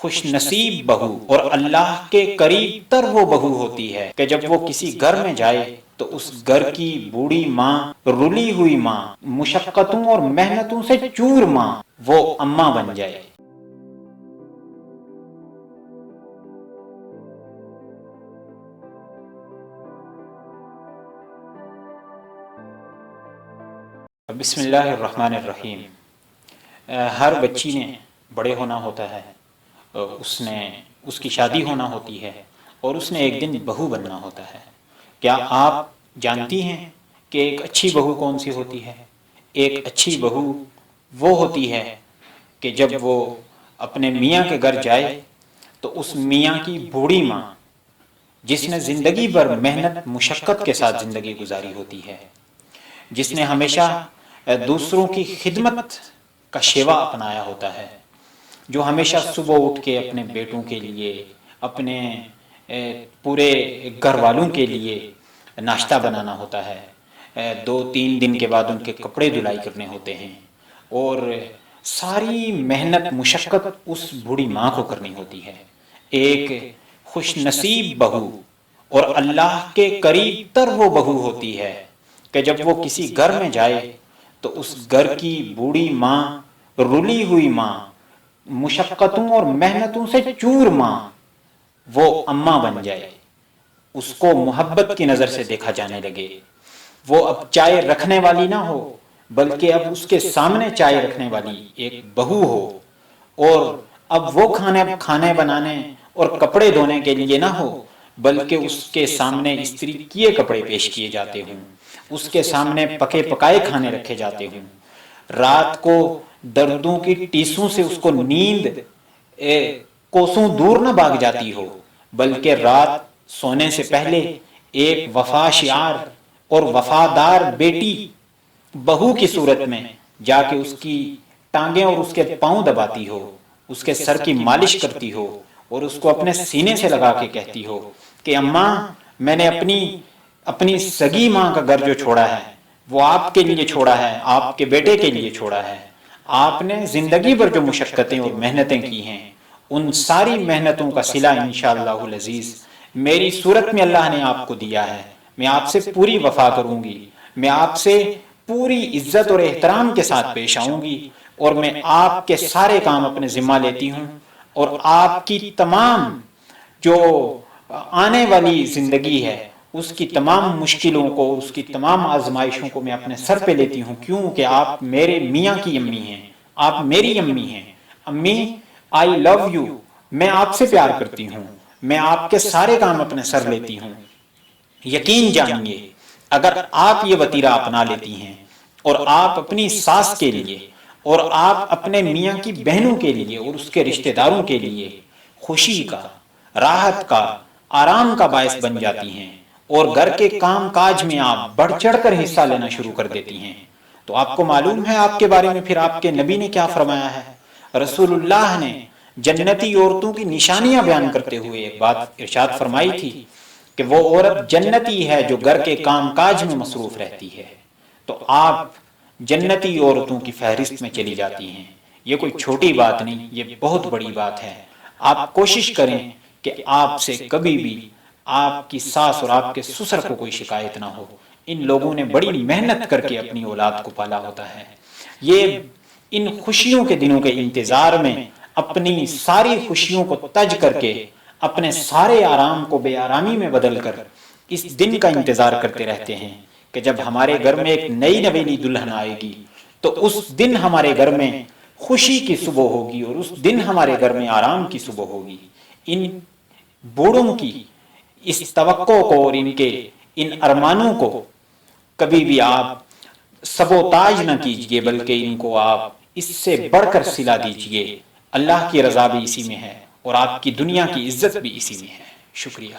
خوش نصیب بہو اور اللہ کے قریب تر وہ بہو ہوتی ہے کہ جب وہ کسی گھر میں جائے تو اس گھر کی بوڑھی ماں، رلی ہوئی ماں، مشقتوں اور محنتوں سے چور ماں، وہ اماں بن جائے۔ بسم اللہ الرحمن الرحیم۔ ہر بچی نے بڑے ہونا ہوتا ہے، اس کی شادی ہونا ہوتی ہے اور اس نے ایک دن بہو بننا ہوتا ہے۔ کیا آپ جانتی ہیں کہ ایک اچھی بہو کون سی ہوتی ہے؟ ایک اچھی بہو وہ ہوتی ہے کہ جب وہ اپنے میاں کے گھر جائے تو اس میاں کی بوڑھی ماں، جس نے زندگی بھر محنت مشقت کے ساتھ زندگی گزاری ہوتی ہے، جس نے ہمیشہ دوسروں کی خدمت کا شیوا اپنایا ہوتا ہے، جو ہمیشہ صبح اٹھ کے اپنے بیٹوں کے لیے، اپنے پورے گھر والوں کے لیے ناشتہ بنانا ہوتا ہے، 2-3 دن کے بعد ان کے کپڑے دھلائی کرنے ہوتے ہیں، اور ساری محنت مشقت اس بوڑھی ماں کو کرنی ہوتی ہے۔ ایک خوش نصیب بہو اور اللہ کے قریب تر وہ بہو ہوتی ہے کہ جب وہ کسی گھر میں جائے تو اس گھر کی بوڑھی ماں، رلی ہوئی ماں، مشقتوں اور محنتوں سے چور ماں، وہ اماں بن جائے، اس کو محبت کی نظر سے دیکھا جانے لگے۔ وہ اب چائے رکھنے والی نہ ہو، بلکہ اب اس کے سامنے چائے رکھنے والی ایک بہو ہو، اور اب وہ کھانے بنانے اور کپڑے دھونے کے لیے نہ ہو، بلکہ اس کے سامنے استری کیے کپڑے پیش کیے جاتے ہوں، اس کے سامنے پکے پکائے کھانے رکھے جاتے ہوں۔ رات کو دردوں کی ٹیسوں سے اس کو نیند کوسوں دور نہ بھاگ جاتی ہو، بلکہ رات سونے سے پہلے ایک وفا شعار اور وفادار بیٹی بہو کی صورت میں جا کے اس کی ٹانگیں اور اس کے پاؤں دباتی ہو، اس کے سر کی مالش کرتی ہو، اور اس کو اپنے سینے سے لگا کے کہتی ہو کہ اماں، میں نے اپنی سگی ماں کا گھر جو چھوڑا ہے وہ آپ کے لیے چھوڑا ہے، آپ کے بیٹے کے لیے چھوڑا ہے۔ آپ نے زندگی بھر جو مشقتیں اور محنتیں کی ہیں، ان ساری محنتوں کا صلہ انشاءاللہ العزیز میری صورت میں اللہ نے آپ کو دیا ہے۔ میں آپ سے پوری وفا کروں گی، میں آپ سے پوری عزت اور احترام کے ساتھ پیش آؤں گی، اور میں آپ کے سارے کام اپنے ذمہ لیتی ہوں، اور آپ کی تمام جو آنے والی زندگی ہے اس کی تمام مشکلوں کو، اس کی تمام آزمائشوں کو میں اپنے سر پہ لیتی ہوں، کیوں کہ آپ میرے میاں کی امی ہیں، آپ میری امی ہیں۔ امی، آئی لو یو، میں آپ سے پیار کرتی ہوں، میں آپ کے سارے کام اپنے سر لیتی ہوں۔ یقین جانیے، اگر آپ یہ وتیرہ اپنا لیتی ہیں اور آپ اپنی ساس کے لیے اور آپ اپنے میاں کی بہنوں کے لیے اور اس کے رشتہ داروں کے لیے خوشی کا، راحت کا، آرام کا باعث بن جاتی ہیں، اور گھر کے کام کاج میں آپ بڑھ چڑھ کر حصہ لینا شروع کر دیتی ہیں، تو آپ کو معلوم ہے آپ کے بارے میں پھر آپ کے نبی نے کیا فرمایا ہے؟ رسول اللہ نے جنتی عورتوں کی نشانیاں بیان کرتے ہوئے ایک بات ارشاد فرمائی تھی کہ وہ عورت جنتی ہے جو گھر کے کام کاج میں مصروف رہتی ہے۔ تو آپ جنتی عورتوں کی فہرست میں چلی جاتی ہیں۔ یہ کوئی چھوٹی بات نہیں، یہ بہت بڑی بات ہے۔ آپ کوشش کریں کہ آپ سے کبھی بھی آپ کی ساس اور آپ کے سسر کو کوئی شکایت نہ ہو۔ ان لوگوں نے بڑی محنت کر کے اپنی اولاد کو پالا ہوتا ہے۔ یہ ان خوشیوں کے دنوں کے انتظار میں اپنی ساری خوشیوں کو تج کر کے، اپنے سارے آرام کو بے آرامی میں بدل کر اس دن کا انتظار کرتے رہتے ہیں کہ جب ہمارے گھر میں ایک نئی نویلی دلہن آئے گی تو اس دن ہمارے گھر میں خوشی کی صبح ہوگی، اور اس دن ہمارے گھر میں آرام کی صبح ہوگی۔ ان بوڑھوں کی اس توقع کو اور ان ارمانوں کو کبھی بھی آپ سبوتاج نہ کیجئے، بلکہ ان کو آپ اس سے بڑھ کر صلہ دیجئے۔ اللہ کی رضا بھی اسی میں ہے، اور آپ کی دنیا کی عزت بھی اسی میں ہے۔ شکریہ۔